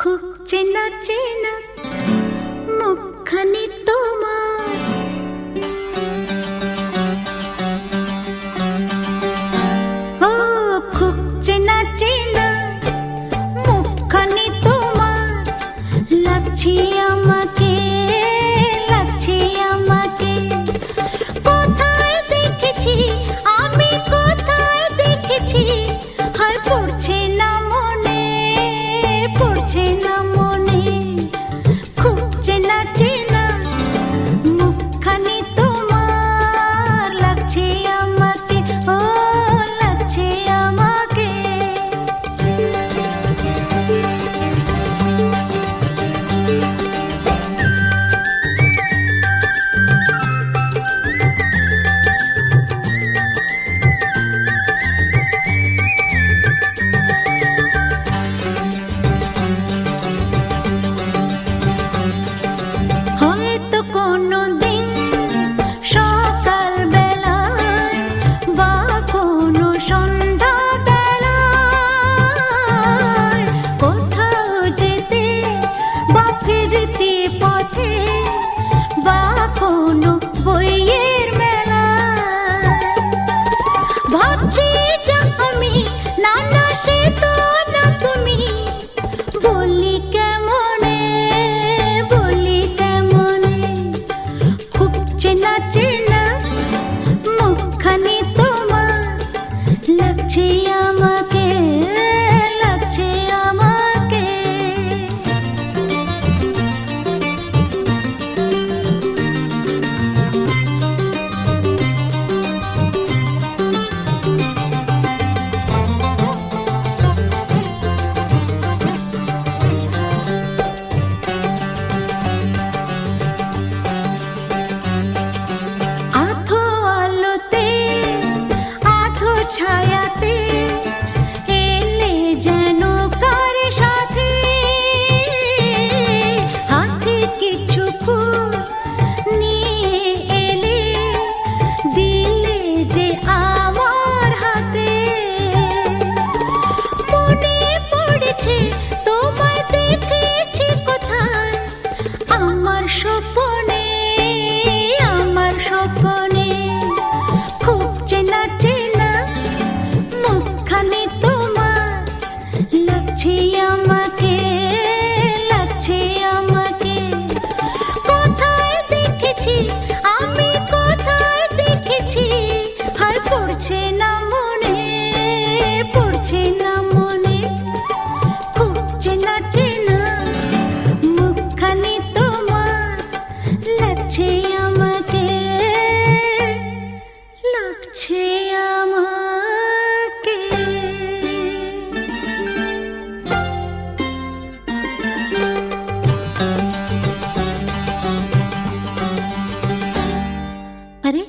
খুব চেনা চেনা মুখখানি তোমার, ও খুব চেনা চেনা মুখখানি তোমার, লাগছে আমাকে, লাগছে আমাকে। কোথায় দেখেছি আমি, কোথায় দেখেছি, আর পড়ছে না মনে, পড়ছে না মনে। খুব চেনা চেনা মুখখানি তোমার, লাগছে আমাকে, ও লাগছে আমাকে। হয়তো কোনোদিন সকাল বেলায় বা কোনো সন্ধ্যা বেলায় কোথাও যেতে বা ফিরতে পথে বা কোনো বইয়ের মেলায় ভাবছি যা আমি, না না সে তো না তুমি, বলি কেমনে, বলি কেমনে। খুব চেনা চেনা মুখখানি তোমার, লাগছে আমাকে, লাগছে আমাকে। আধো আলোতে আধো ছায়াতে এলে যেন কার সাথে, হাতে কিছু ফুল নিয়ে এলে, দিলে যে আমার হাতে। মনে পড়েছে তোমায় দেখেছি কোথায়, আমার স্বপ্নে, আমার স্বপ্নে। খুব চেনা চেনা মুখখানি তোমার, লাগছে আমাকে, লাগছে আমাকে। কোথায় দেখেছি আমি, কোথায় দেখেছি, আর পড়ছে না মনে, পড়ছে না মনে। খুব চেনা চেনা মুখখানি তোমার, লাগছে আমাকে, লাগছে আমাকে। আরে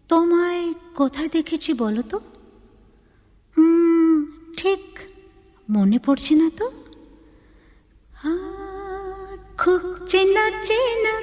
তোমায় কোথায় দেখেছি বলো তো? ঠিক মনে পড়ছে না তো। খুব চেনা চেনা